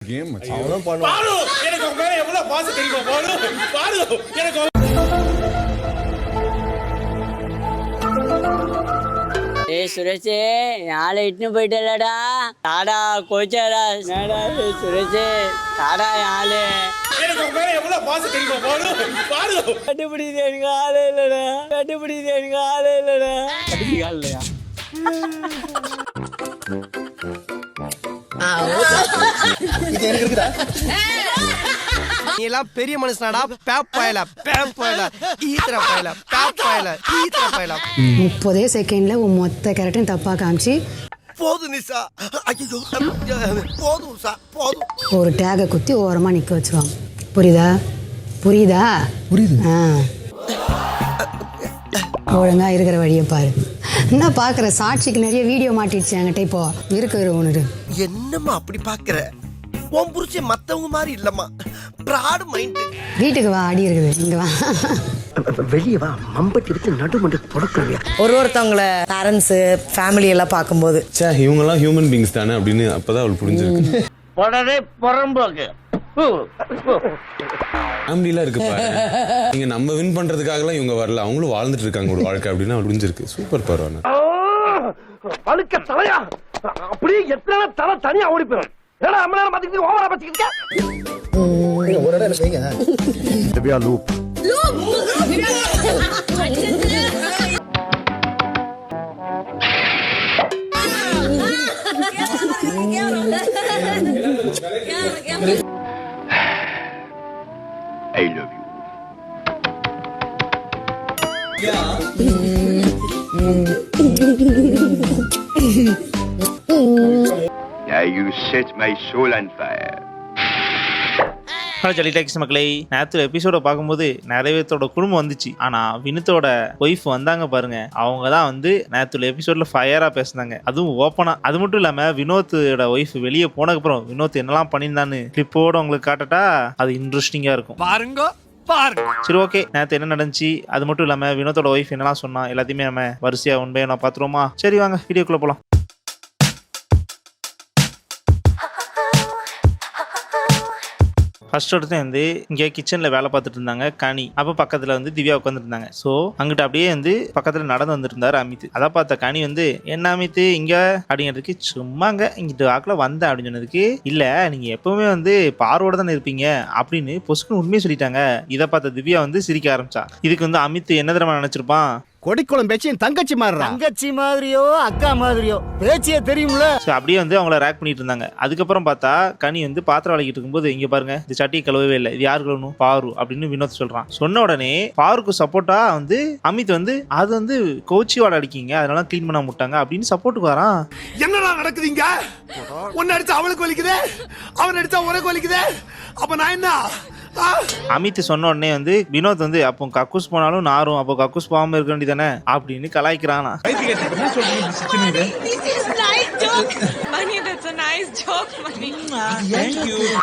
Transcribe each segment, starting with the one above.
Game மச்சான். அவன் பண்ணுவான். பாரு எனக்கு உங்க மேல எவ்வளவு பாசம் தெரியுமா? பாரு எனக்கு சுரேஷே நாளை இட்டுன்னு போயிட்டலடா. தாடா கோச்சாரா என்னடா சுரேஷே தாடா யாழு எனக்கு உங்க மேல எவ்வளவு பாசம் தெரியுமா? பாரு கண்டுபிடிது எனக்கு ஆளே இல்லடா. கண்டுபிடிது எனக்கு ஆளே இல்லடா. கண்டுபிடி ஆள் இல்லையா? நீ எல்லாம் பெரிய மனுஷனாடா. பேப்பாயல ஈத்திர பாயல 30 செகண்ட்ல உன் மொத்த கேரக்டரும் தப்பா காமிச்சு போதும் நிசா. ஐயோ போதும் நிசா போதும். ஒரு டேகை குத்தி ஓரமா நிக்க வச்சிருவாங்க. புரியுதா? ஒழுங்கா இருக்கிற வழியை பாரு. என்ன பாக்குற? சாட்சிக்கு நிறைய வீடியோ மாட்டிடுச்சு என்கிட்ட. இப்போ இருக்கிற ஒன்று என்னம்மா அப்படி பாக்குற? உன் புருஷன் மத்தவங்க மாதிரி இல்லம்மா. Broad mind. வீட்டுக்கு வா, அடி இருக்குது. இங்க வா, வெளியே வா. மம்பட்டி எடுத்து நடுமண்டு புடக்கலையா? ஒருத்தவங்கள பேரண்ட்ஸ் ஃபேமிலி எல்லாம் பார்க்கும்போது இவங்க எல்லாம் ஹியூமன் பீயிங்ஸ் தானே அப்படின்னு அப்பதான் அவளுக்கு புரிஞ்சிருக்கு. உடனே புறம்போக்கு ஃபேமிலிலாம் இருக்கு பாரு. நீங்க நம்ம வின் பண்றதுக்காகலாம் இவங்க வரல, அவங்களும் வாழ்ந்துட்டு இருக்காங்க ஒரு வாழ்க்கை அப்படின்னு அவளுக்கு புரிஞ்சிருக்கு. சூப்பர் பரவாயில்ல. பழுக்க தலையா அப்படியே எத்தனை தலை தனியா ஓடி போயிடும். ஏன்னா அம்ம நேரம் பாத்துக்கிட்டு ஓவரா பாத்துக்கிட்டு ஒரு இடம் செய்யுங்க. Divya loop I love you. Yeah, you set my soul on fire. Hello jolly talks மக்களே, நேற்று எபிசோட பார்க்கும்போது நிறைய பேர்த்தோட குடும்பம் வந்துச்சு. ஆனால் வினோத்தோட ஒய்ஃப் வந்தாங்க பாருங்க, அவங்க தான் வந்து நேற்று எபிசோட்ல ஃபயராக பேசினாங்க. அதுவும் ஓப்பனாக. அது மட்டும் இல்லாமல் வினோத்தோட ஒய்ஃப் வெளியே போனதுக்கப்புறம் வினோத் என்னெல்லாம் பண்ணியிருந்தான்னு கிளிப்போட உங்களுக்கு காட்டட்டா அது இன்ட்ரெஸ்டிங்காக இருக்கும். பாருங்க. சரி, ஓகே. நேற்று என்ன நடந்துச்சு, அது மட்டும் இல்லாமல் வினோத்தோட ஒய்ஃப் என்னெல்லாம் சொன்னா எல்லாத்தையுமே நம்ம வரிசையாக உண்மையை நான் பார்த்துருவோமா? சரி வாங்க வீடியோக்குள்ளே போகலாம். ஃபர்ஸ்ட் எடுத்து வந்து இங்கே கிச்சனில் வேலை பார்த்துட்டு இருந்தாங்க கனி. அப்போ பக்கத்தில் வந்து திவ்யா உட்காந்துட்டு இருந்தாங்க. ஸோ அங்கிட்ட அப்படியே வந்து பக்கத்தில் நடந்து வந்துட்டு இருந்தார் அமித். அதை பார்த்த கனி வந்து என்ன அமித் இங்கே அப்படிங்கிறதுக்கு சும்மாங்க இங்கிட்டு வாக்கில் வந்தேன் அப்படின்னு சொன்னதுக்கு இல்லை நீங்கள் எப்பவுமே வந்து பார்வோட தானே இருப்பீங்க அப்படின்னு பொசுக்குன்னு உண்மையை சொல்லிட்டாங்க. இதை பார்த்த திவ்யா வந்து சிரிக்க ஆரம்பிச்சா. இதுக்கு வந்து அமித் என்ன தரமா நினைச்சிருப்பான், கொடிக்குளம் பேச்சு தங்கச்சி மாதிரி. தங்கச்சி மாதிரியோ அக்கா மாதிரியோ பேச்சியே தெரியும்ல. அப்படியே வந்து அவங்கள ரேக் பண்ணிட்டு இருந்தாங்க. அதுக்கப்புறம் பார்த்தா கனி வந்து பாத்திரம் வளைக்கிட்டு இருக்கும்போது இங்க பாருங்க இந்த சட்டியை கழுவவே இல்லை, இது யாரு கழுவணும்? பாரு அப்படின்னு வினோத் சொல்றான். சொன்ன உடனே பாருக்கு சப்போர்ட்டா வந்து அமித் வந்து அது வந்து கோச்சியோட அடிக்கீங்க அதனால கிளீன் பண்ண முட்டாங்க அப்படின்னு சப்போர்ட்டுக்கு வரான். என்னடா நடக்குதுங்க? ஒன்னு அடிச்சா அவளுக்கு வலிக்குதே, அவன் அடிச்சா உனக்கு வலிக்குதே. அப்ப நான் என்ன? அமித் சொன்ன உடனே வந்து வினோத் வந்து அப்போ கக்கூஸ் போனாலும் நாரும், அப்போ கக்கூஸ் போகாம இருக்க வேண்டியதானே அப்படின்னு கலாய்க்கிறானா.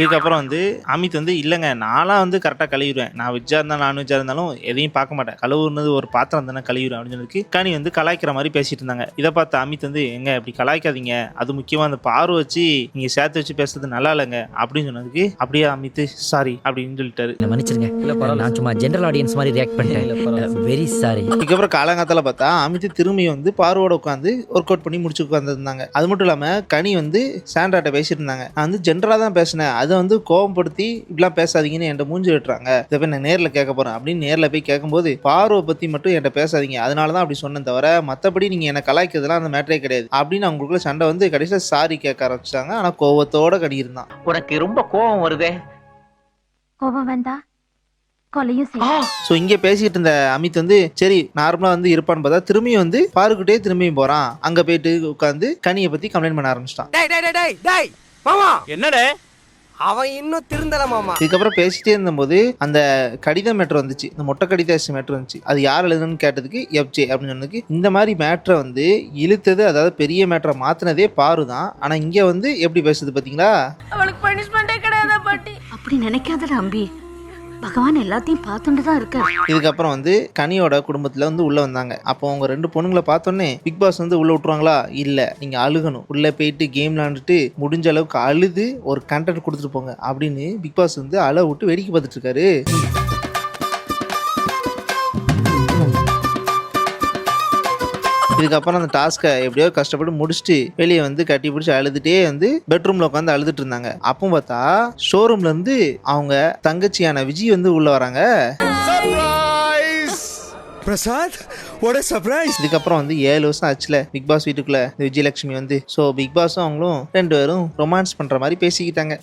இதுக்கப்புறம் வந்து அமித் வந்து இல்லைங்க நான்லாம் வந்து கரெக்டாக கழுவிடுவேன், நான் வெஜ்ஜா இருந்தாலும் நான்வெஜ்ஜா இருந்தாலும் எதையும் பார்க்க மாட்டேன், கழுவுனது ஒரு பாத்திரம் தானே கழுவிடுவேன் அப்படின்னு சொல்லி கனி வந்து கலாய்க்கிற மாதிரி பேசிட்டு இருந்தாங்க. இதை பார்த்து அமித் வந்து எங்க இப்படி கலாய்க்காதீங்க, அது முக்கியமா அந்த பார்வை வச்சு நீங்க சேர்த்து வச்சு பேசுறது நல்லா இல்லைங்க அப்படின்னு சொன்னதுக்கு அப்படியே அமித் சாரி அப்படின்னு சொல்லிட்டாரு. மன்னிச்சிருங்க, நான் சும்மா ஜெனரல் ஆடியன்ஸ் மாதிரி ரியாக்ட் பண்ணிட்டேன், வெரி சாரி. இதுக்கப்புறம் காலங்காத்தால பார்த்தா அமித் திரும்பி வந்து பார்வோட உட்காந்து ஒர்க் அவுட் பண்ணி முடிச்சு உட்காந்துருந்தாங்க. அது மட்டும் இல்லாம கனி வந்து சாண்ட்ராட்ட பேசிட்டு இருந்தாங்க. நான் வந்து ஜென்ரலா தான் பேசினேன், அதை வந்து கோபப்படுத்தி இப்படிலாம் பேசாதீங்கன்னு என்கிட்ட மூஞ்சி விட்டுறாங்க, இதை போய் நான் நேரில் கேட்க போறேன் அப்படின்னு நேரில் போய் கேட்கும்போது பார்வை பத்தி மட்டும் என்கிட்ட பேசாதீங்க, அதனாலதான் அப்படி சொன்னேன் தவிர மற்றபடி நீங்க என்ன கலாய்க்கிறதுலாம் அந்த மேட்டரே கிடையாது அப்படின்னு அவங்களுக்குள்ள சண்டை வந்து கடைசியில் சாரி கேட்க ஆரம்பிச்சாங்க. ஆனா கோவத்தோட கனி இருந்தான். உனக்கு ரொம்ப கோபம் வருதே? கோபம் வந்தா கொலையும் ஸோ இங்கே பேசிட்டு இருந்த அமித் வந்து சரி நார்மலாக வந்து இருப்பான்னு பார்த்தா திரும்பியும் வந்து பாருக்கிட்டே திரும்பியும் போறான். அங்கே போயிட்டு உட்காந்து கனியை பத்தி கம்ப்ளைண்ட் பண்ண ஆரம்பிச்சிட்டான். என்னடே அவன் இன்னும் திருந்தல மாமா. இதுக்கப்புறம் பேசிட்டே இருந்தபோது அந்த கடித மேட்ரு வந்துச்சு, இந்த மொட்டை கடித மேட்ரு வந்துச்சு. அது யார் எழுதுன்னு கேட்டதுக்கு எஃப்ஜே அப்படின்னு சொன்னதுக்கு இந்த மாதிரி மேட்ரை வந்து இழுத்தது, அதாவது பெரிய மேட்ரை மாத்தினதே பாரு தான். ஆனா இங்க வந்து எப்படி பேசுது பாத்தீங்களா? அவளுக்கு பனிஷ்மெண்டே கிடையாதா பாட்டி? அப்படி நினைக்காதடா அம்பி, பகவான் எல்லாத்தையும் பார்த்துட்டு தான் இருக்காரு. இதுக்கப்புறம் வந்து கனியோட குடும்பத்துல வந்து உள்ள வந்தாங்க. அப்போ அவங்க 2 பொண்ணுங்களை பார்த்தோன்னே பிக் பாஸ் வந்து உள்ள விட்டுருவாங்களா? இல்ல, நீங்க அழுகணும், உள்ள போயிட்டு கேம் விளாண்டுட்டு முடிஞ்ச அளவுக்கு அழுது ஒரு கண்டென்ட் கொடுத்துட்டு போங்க அப்படின்னு பிக் பாஸ் வந்து அழ விட்டு வேடிக்கை பார்த்துட்டு இருக்காரு. இதுக்கப்புறம் அந்த டாஸ்க்கை எப்படியோ கஷ்டப்பட்டு முடிச்சுட்டு வெளியே வந்து கட்டி பிடிச்சி அழுதுட்டே வந்து பெட்ரூம்ல உட்காந்து அழுதுட்டு இருந்தாங்க. அப்போ பார்த்தா ஷோரூம்ல இருந்து அவங்க தங்கச்சியான விஜய் வந்து உள்ள வராங்க. Prasad, what a surprise. இதுக்கப்புறம் வந்து 7 வருஷம் ஆச்சுல பிக் பாஸ் வீட்டுக்குள்ள இந்த விஜயலட்சுமி வந்து. ஸோ பிக் பாஸும் அவங்களும் 2 பேரும் ரொமான்ஸ் பண்ற மாதிரி பேசிக்கிட்டாங்க.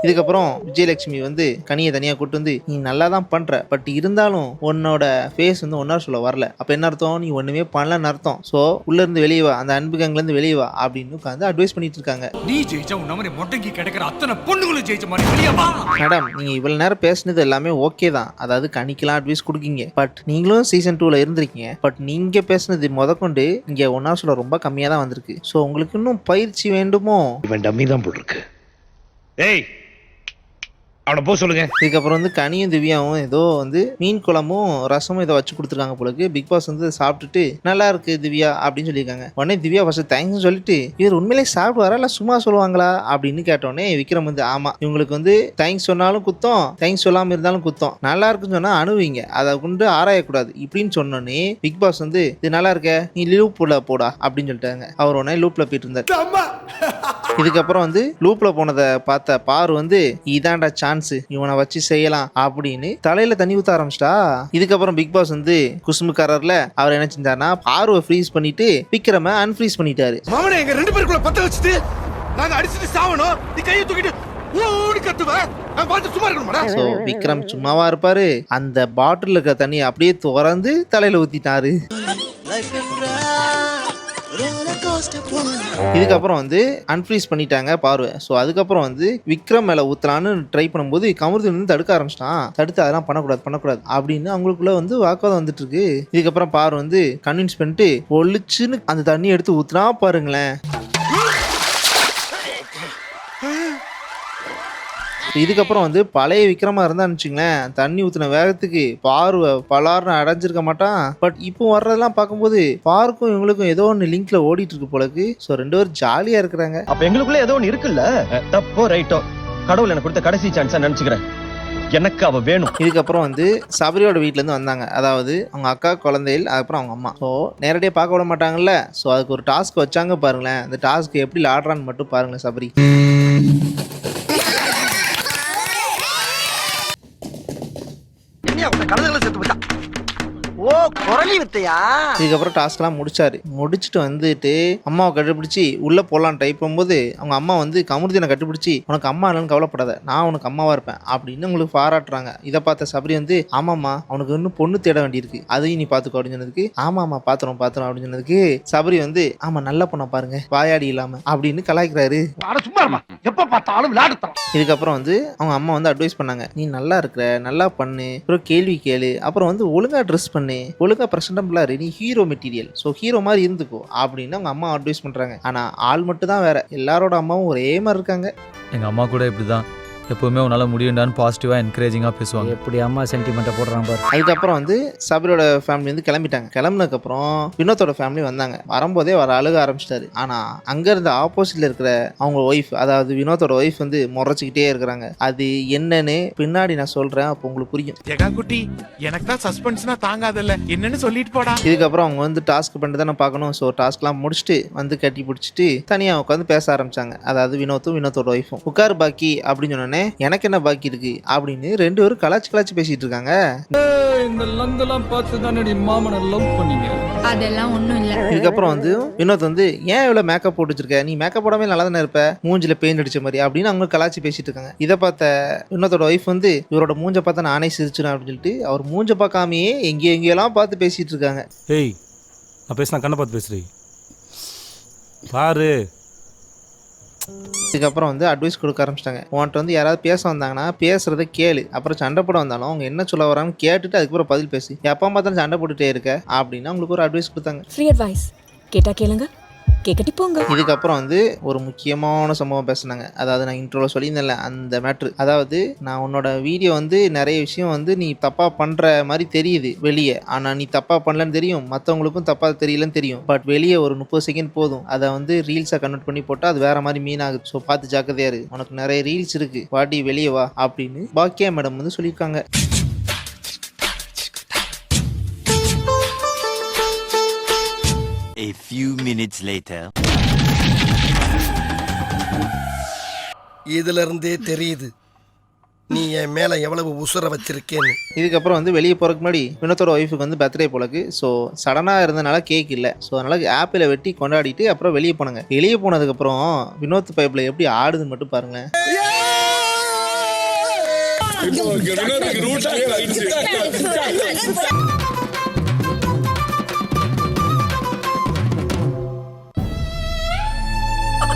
இதுக்கப்புறம் விஜயலட்சுமி வந்து கனியை தனியா கூட்டு வந்து, நீ நல்லா தான் பண்ற, பட் இருந்தாலும் உன்னோட ஃபேஸ் வந்து ஒன்னா சொல்ல வரல. அப்ப என்ன அர்த்தம்? நீ ஒண்ணுமே பண்ணலன்னு அர்த்தம். ஸோ உள்ள இருந்து வெளியே வா, அந்த அன்பு கேங்ல இருந்து வெளியே வா அப்படின்னு உட்காந்து அட்வைஸ் பண்ணிட்டு இருக்காங்க. நீ ஜெயிச்சா உன்ன மாதிரி மொட்டைக்கு கிடைக்கிற அத்தனை பொண்ணுங்களும் ஜெயிச்ச மாதிரி வெளியே வா. மேடம், நீங்க இவ்வளவு நேரம் பேசுனது எல்லாமே ஓகே தான், அதாவது கனிக்கெல்லாம் அட்வைஸ் கொடுக்கீங்க. பட் நீங்களும் சீசன் 2ல இருந்திருக்கீங்க. பட் நீங்க பேசுனது முதற்கொண்டு இங்க ஒன்னா சொல்ல ரொம்ப கம்மியா தான் வந்திருக்கு. ஸோ உங்களுக்கு இன்னும் பயிற்சி வேண்டுமோ? இவன் டம்மி தான் போட்டுருக்கு. ஏய், அவனை போ சொல்லுங்க. இதுக்கப்புறம் வந்து கனியும் திவ்யாவும் ஏதோ வந்து மீன் குழம்பும் ரசமும் இதை வச்சு கொடுத்துருக்காங்க போலக்கு. பிக் பாஸ் வந்து சாப்பிட்டுட்டு நல்லா இருக்கு திவ்யா அப்படின்னு சொல்லியிருக்காங்க. உடனே திவ்யா ஃபர்ஸ்ட் தேங்க்ஸ் சொல்லிட்டு, இவர் உண்மையிலே சாப்பிடுவாரா இல்லை சும்மா சொல்லுவாங்களா அப்படின்னு கேட்டோடனே விக்ரம் வந்து, ஆமா, இவங்களுக்கு வந்து தேங்க்ஸ் சொன்னாலும் குத்தம், தேங்க்ஸ் சொல்லாமல் இருந்தாலும் குத்தம், நல்லா இருக்குன்னு சொன்னா அணுவீங்க, அதை கொண்டு ஆராயக்கூடாது இப்படின்னு சொன்னோன்னே பிக் பாஸ் வந்து, இது நல்லா இருக்க, நீ லூப்ல போடா அப்படின்னு சொல்லிட்டாங்க. அவர் உடனே லூப்ல போயிட்டு இருந்தார். இதுக்கப்புறம் வந்து லூப்ல போனதை பார்த்த பாரு வந்து, இதாண்டா சான்ஸ், இவனை வச்சு செய்யலாம் அப்படின்னு தலையில தண்ணி ஊத்த ஆரம்பிச்சிட்டா. இதுக்கப்புறம் பிக் பாஸ் வந்து குசுமுக்காரர்ல அவர் என்ன செஞ்சாருன்னா பாருவை ஃப்ரீஸ் பண்ணிட்டு விக்ரம அன்ஃப்ரீஸ் பண்ணிட்டாரு. மாமனே, எங்க 2 பேருக்குள்ள பத்த வச்சுட்டு நாங்க அடிச்சிட்டு சாவணும், நீ கையை தூக்கிட்டு ஓடி கத்துவ, நான் பார்த்து சும்மா இருக்கணும்டா. சோ விக்ரம் சும்மாவா இருப்பாரு? அந்த பாட்டில் இருக்க தண்ணி அப்படியே திறந்து தலையில ஊத்திட்டாரு. இதுக்கப்புறம் வந்து அன்ஃப்ரீஸ் பண்ணிட்டாங்க பார்வை. ஸோ அதுக்கப்புறம் வந்து விக்ரம் மேல ஊத்தலான்னு ட்ரை பண்ணும்போது கமருதீன் வந்து தடுக்க ஆரம்பிச்சிட்டான். தடுத்து அதெல்லாம் பண்ணக்கூடாது அப்படின்னு அவங்களுக்குள்ள வந்து வாக்குவாதம் வந்துட்டு இருக்கு. இதுக்கப்புறம் பார்வை வந்து கன்வின்ஸ் பண்ணிட்டு ஒளிச்சுன்னு அந்த தண்ணி எடுத்து ஊத்துனா பாருங்களேன். இதுக்கப்புறம் வந்து பழைய விக்ரமா இருந்தா வச்சுங்களேன், தண்ணி ஊத்தின வேகத்துக்கு பார்வை பலார்னு அடைஞ்சிருக்க மாட்டான். பட் இப்போ வர்றதெல்லாம் பார்க்கும்போது பாருக்கும் இவங்களுக்கும் ஏதோ ஒன்று லிங்க்ல ஓடிட்டு இருக்கு போலக்கு. ஸோ 2 பேரும் ஜாலியா இருக்கிறாங்க. அப்ப எங்களுக்குள்ள ஏதோ ஒன்று இருக்குல்ல, தப்போ ரைட்டோ, கடவுள் எனக்கு கொடுத்த கடைசி சான்ஸா நினைச்சுக்கிறேன், எனக்கு அவ வேணும். இதுக்கப்புறம் வந்து சபரியோட வீட்டுல இருந்து வந்தாங்க. அதாவது அவங்க அக்கா, குழந்தைகள், அதுக்கப்புறம் அவங்க அம்மா. ஸோ நேரடியாக பார்க்க விட மாட்டாங்கல்ல. ஸோ அதுக்கு ஒரு டாஸ்க் வச்சாங்க பாருங்களேன். அந்த டாஸ்க் எப்படி ஆடுறான்னு மட்டும் பாருங்களேன் சபரி. கலந்துகளை செத்து போச்சா? ஓ, குரலி வித்தையா? இதுக்கப்புறம் டாஸ்க்லாம் முடிச்சாரு. முடிச்சுட்டு வந்துட்டு அம்மாவை கண்டுபிடிச்சி உள்ள போகலான்னு டைப் பண்ணும்போது அவங்க அம்மா வந்து கமருதீனை கண்டுபிடிச்சி, உனக்கு அம்மா இல்லைன்னு கவலைப்படாத, நான் உனக்கு அம்மாவா இருப்பேன் அப்படின்னு உங்களுக்கு பாராட்டுறாங்க. இதை பார்த்த சபரி வந்து, ஆமாம்மா, அவனுக்கு இன்னும் பொண்ணு தேட வேண்டியிருக்கு, அதையும் நீ பார்த்துக்கோ அப்படின்னு சொன்னதுக்கு, ஆமாம்மா பாத்துறோம் அப்படின்னு சொன்னதுக்கு சபரி வந்து, ஆமா நல்ல பொண்ணை பாருங்க, வாயாடி இல்லாம அப்படின்னு கலாய்க்கிறாரு. சும்மா எப்ப பார்த்தாலும் விளையாடுறான். இதுக்கப்புறம் வந்து அவங்க அம்மா வந்து அட்வைஸ் பண்ணாங்க, நீ நல்லா இருக்கிற, நல்லா பண்ணு, அப்புறம் கேள்வி கேளு, அப்புறம் வந்து ஒழுங்கா ட்ரெஸ் பண்ணு, ஒழுங்கா பிரசன்டபிளா இரு, நீ ஹீரோ மெட்டீரியல், ஸோ ஹீரோ மாதிரி இருந்துக்கோ அப்படின்னு அவங்க அம்மா அட்வைஸ் பண்றாங்க. ஆனா ஆள் மட்டும் தான் வேற, எல்லாரோட அம்மாவும் ஒரே மாதிரி இருக்காங்க. எங்க அம்மா கூட இப்படிதான் எப்பவுமே உன்னால முடியும்டான்னு பாசிட்டிவா என்கரேஜிங்கா பேசுவாங்க. எப்படி அம்மா சென்டிமெண்ட்டை போடுறான் பாரு. அதுக்கப்புறம் வந்து சபரியோட ஃபேமிலி வந்து கிளம்பிட்டாங்க. கிளம்புனதுக்கப்புறம் வினோத்தோட ஃபேமிலி வந்தாங்க. வரும்போதே அழுக ஆரம்பிச்சிட்டாரு. ஆனா அங்க இருந்த ஆப்போசிட்ல இருக்கிற அவங்க ஒய்ஃப், அதாவது வினோத்தோட ஒய்ஃப் வந்து முறைச்சிக்கிட்டே இருக்கிறாங்க. அது என்னன்னு பின்னாடி நான் சொல்றேன், அப்போ உங்களுக்கு புரியும். ஜெகா குட்டி, எனக்கு தான் சஸ்பென்ஸ்னா தாங்காதல்ல, என்னன்னு சொல்லிட்டு போடா. இதுக்கப்புறம் அவங்க வந்து டாஸ்க் பண்ணிட்டு தானே பார்க்கணும். ஸோ டாஸ்க்லாம் முடிச்சுட்டு வந்து கட்டி பிடிச்சிட்டு தனியாக உட்காந்து பேச ஆரம்பிச்சாங்க. அதாவது வினோத்தோட ஒய்ஃபும். உட்கார் பாக்கி அப்படின்னு சொன்னோன்னே, எனக்கு என்ன பாக்கி இருக்கு அப்படின்னு 2 பேரும் கலாச்சி பேசிட்டு இருக்காங்க. இந்த லந்தெல்லாம் பார்த்து தானே மாமனை லவ் பண்ணீங்க. அதெல்லாம் ஒண்ணும் இல்ல. இதுக்கப்புறம் வந்து வினோத் வந்து, ஏன் இவ்வளவு மேக்கப் போட்டு வச்சிருக்க, நீ மேக்கப் போடாம நல்லா தானே இருப்ப, மூஞ்சில பெயிண்ட் அடிச்ச மாதிரி அப்படின்னு அவங்க கலாச்சி பேசிட்டு இருக்காங்க. இதை பார்த்த வினோத்தோட ஒய்ஃப் வந்து, இவரோட மூஞ்ச பார்த்தா நானே சிரிச்சிடும் அப்படின்னு சொல்லிட்டு அவர் மூஞ்ச பார்க்காமையே எங்கெல்லாம் பார்த்து பேசிட்டு இருக்காங்க. ஏய், நான் பேசினா கண்ணை பார்த்து பேசுறேன் பாரு. இதுக்கப்புறம் வந்து அட்வைஸ் கொடுக்க ஆரம்பிச்சிட்டாங்க. உன்கிட்ட வந்து யாராவது பேச வந்தாங்கன்னா பேசுறத கேளு, அப்புறம் சண்டை போட வந்தாலும் அவங்க என்ன சொல்ல வரான்னு கேட்டுட்டு அதுக்கப்புறம் பதில் பேசு, எப்போ பார்த்தாலும் சண்டை போட்டுட்டே இருக்க அப்படின்னு அவங்களுக்கு ஒரு அட்வைஸ் கொடுத்தாங்க. ஃப்ரீ அட்வைஸ் கேட்டா கேளுங்க, கேக்கட்டி போங்க. இதுக்கப்புறம் வந்து ஒரு முக்கியமான சம்பவம் பேசுனாங்க. அதாவது நான் இன்ட்ரோல சொல்லியிருந்தேன்ல அந்த மேட்ரு. அதாவது நான் உன்னோட வீடியோ வந்து நிறைய விஷயம் வந்து நீ தப்பா பண்ற மாதிரி தெரியுது வெளியே, ஆனா நீ தப்பா பண்ணலன்னு தெரியும், மற்றவங்களுக்கும் தப்பா தெரியலன்னு தெரியும். பட் வெளியே ஒரு 30 செகண்ட் போதும், அதை வந்து ரீல்ஸை கன்வெர்ட் பண்ணி போட்டா அது வேற மாதிரி மீன் ஆகுது. ஸோ பார்த்து ஜாக்கிரதையா இருக்கு, உனக்கு நிறைய ரீல்ஸ் இருக்கு, வாடி வெளியே வா அப்படின்னு பாக்கியா மேடம் வந்து சொல்லியிருக்காங்க. A few minutes later. இதுல இருந்தே தெரியுது நீ என் மேல எவ்வளவு உசுர வச்சிருக்கேன்னு. இதுக்கப்புறம் வந்து வெளியே போறதுக்கு முன்னாடி வினோத்தோட ஒய்ஃபுக்கு வந்து பர்த்டே போலக்கு. ஸோ சடனாக இருந்தனால கேக் இல்லை. ஸோ அதனால ஆப்பிளை வெட்டி கொண்டாடிட்டு அப்புறம் வெளியே போனாங்க. வெளியே போனதுக்கப்புறம் வினோத் பைப்பில் எப்படி ஆடுதுன்னு மட்டும் பாருங்களேன்.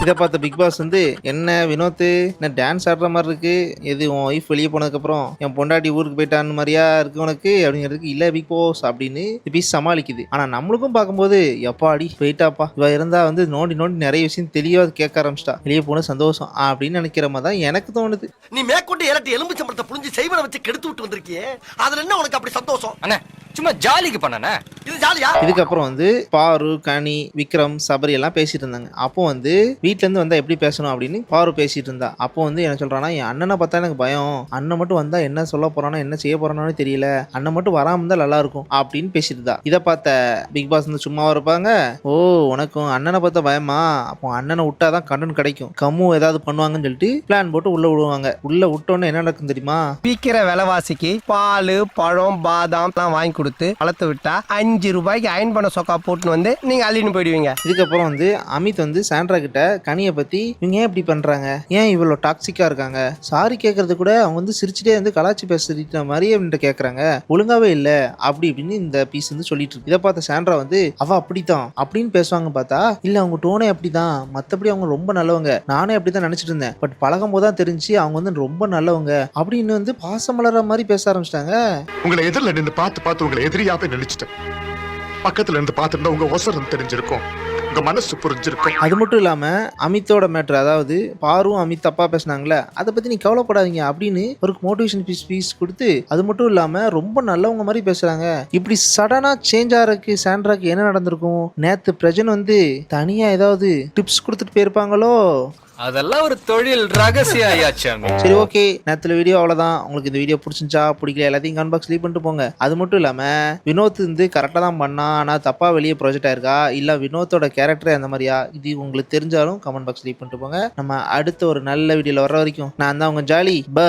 இதை பார்த்த பிக் பாஸ் வந்து என்ன வினோத் என்ன டான்ஸ் ஆடுற மாதிரி இருக்கு, எது உன் ஒய்ஃப் வெளியே போனதுக்கப்புறம் என் பொண்டாட்டி ஊருக்கு போயிட்டான்னு மாதிரியா இருக்கு உனக்கு அப்படிங்கிறதுக்கு இல்லை பிக் பாஸ் அப்படின்னு பீஸ் சமாளிக்குது. ஆனால் நம்மளுக்கும் பார்க்கும்போது எப்பாடி போயிட்டாப்பா இவ இருந்தா வந்து நோண்டி நோண்டி நிறைய விஷயம் தெளிவாக கேட்க ஆரம்பிச்சிட்டா, வெளியே போன சந்தோஷம் அப்படின்னு நினைக்கிற மாதிரி தான் எனக்கு தோணுது. நீ மேற்கொண்டு இரட்டி எலும்பு சம்பளத்தை புரிஞ்சு செய்வனை வச்சு கெடுத்து விட்டு வந்திருக்கியே, அதுல என்ன உனக்கு அப்படி சந்தோஷம்? அண்ணா சும்மா ஜாலிக்கு பண்ணனே, இது ஜாலியா? இதுக்கப்புறம் வந்து பாரு, கனி, விக்ரம், சபரி எல்லாம் பேசிட்டு இருந்தாங்க. அப்போ வந்து வீட்டுல இருந்து வந்தா எப்படி பேசணும் அப்படின்னு பாரு பேசிட்டு இருந்தா. அப்போ வந்து என்ன சொல்றானா, என் அண்ணனை பார்த்தா எனக்கு பயம், அண்ணன் மட்டும் வந்தா என்ன சொல்ல போறானோ என்ன செய்ய போறானோ தெரியல, அண்ணன் மட்டும் வராம இருந்தா நல்லா இருக்கும் அப்படின்னு பேசிட்டு இருந்தா. இதை பார்த்த பிக் பாஸ் வந்து சும்மா இருப்பாங்க, ஓ உனக்கும் அண்ணனை பார்த்தா பயமா, அப்போ அண்ணனை விட்டாதான் கண்டன் கிடைக்கும், கம்மு ஏதாவது பண்ணுவாங்கன்னு சொல்லிட்டு பிளான் போட்டு உள்ள விடுவாங்க. உள்ள விட்டோன்னு என்ன நடக்கும் தெரியுமா, விக்கிற விலைவாசிக்கு பால், பழம், பாதாம் எல்லாம் வாங்கி கொடுத்து வளர்த்து விட்டா 5 ரூபாய்க்கு அயன் பண்ண சொக்கா போட்டுன்னு வந்து நீங்க அள்ளின்னு போயிடுவீங்க. இதுக்கப்புறம் வந்து அமித் வந்து சாண்ட்ரா கிட்ட கனியை பத்தி இவங்க ஏன் இப்படி பண்றாங்க, ஏன் இவ்வளோ டாக்ஸிக்கா இருக்காங்க, சாரி கேட்கறது கூட அவங்க வந்து சிரிச்சுட்டே வந்து கலாச்சி பேசுற மாதிரி அப்படின்ட்டு கேட்கறாங்க, ஒழுங்காவே இல்லை அப்படி இப்படின்னு இந்த பீஸ் வந்து சொல்லிட்டு இருக்கு. இதை பார்த்த சாண்ட்ரா வந்து அவ அப்படித்தான் அப்படின்னு பேசுவாங்க பார்த்தா இல்ல அவங்க டோனே அப்படிதான், மற்றபடி அவங்க ரொம்ப நல்லவங்க, நானே அப்படிதான் நினைச்சிட்டு இருந்தேன், பட் பழகும் போதுதான் தெரிஞ்சு அவங்க வந்து ரொம்ப நல்லவங்க அப்படின்னு வந்து பாசமலர மாதிரி பேச ஆரம்பிச்சிட்டாங்க. உங்களை எதிரில் நின்று பார்த்து உங்களை எதிரியாவே நினைச்சிட்டேன், பக்கத்துல இருந்து பார்த்துட்டு உங்க ஒசரம் தெரிஞ்சிருக்கும், உங்க மனசு புரிஞ்சிருக்கும். அது மட்டும் இல்லாம அமித்தோட மேட்ரு, அதாவது பாரும் அமித் தப்பா பேசினாங்களே அதை பத்தி நீ கவலைப்படாதீங்க அப்படின்னு ஒரு மோட்டிவேஷன் பீஸ் கொடுத்து, அது மட்டும் இல்லாம ரொம்ப நல்லவங்க மாதிரி பேசுறாங்க. இப்படி சடனா சேஞ்ச் ஆகிறதுக்கு சாண்ட்ராக்கு என்ன நடந்திருக்கும், நேத்து பிரஜன் வந்து தனியா ஏதாவது டிப்ஸ் கொடுத்துட்டு போயிருப்பாங்களோ, அதெல்லாம் ஒரு தொழில் ரகசியம் ஆயாச்சு. சரி ஓகே, நேரத்துல வீடியோ அவ்வளவுதான். உங்களுக்கு இந்த வீடியோ பிடிச்சிருந்துச்சா பிடிக்கல எல்லாத்தையும் கமெண்ட் பாக்ஸ் லீவ் பண்ணிட்டு போங்க. அது மட்டும் இல்லாம வினோத் வந்து கரெக்டா தான் பண்ணா, ஆனா தப்பா வெளியே ப்ராஜெக்ட் ஆயிருக்கா இல்ல வினோத்தோட கேரக்டரே அந்த மாதிரியா, இது உங்களுக்கு தெரிஞ்சாலும் கமெண்ட் பாக்ஸ் லீவ் பண்ணிட்டு போங்க. நம்ம அடுத்த ஒரு நல்ல வீடியோல வர்ற வரைக்கும் நான் தான் உங்க ஜாலி, பை.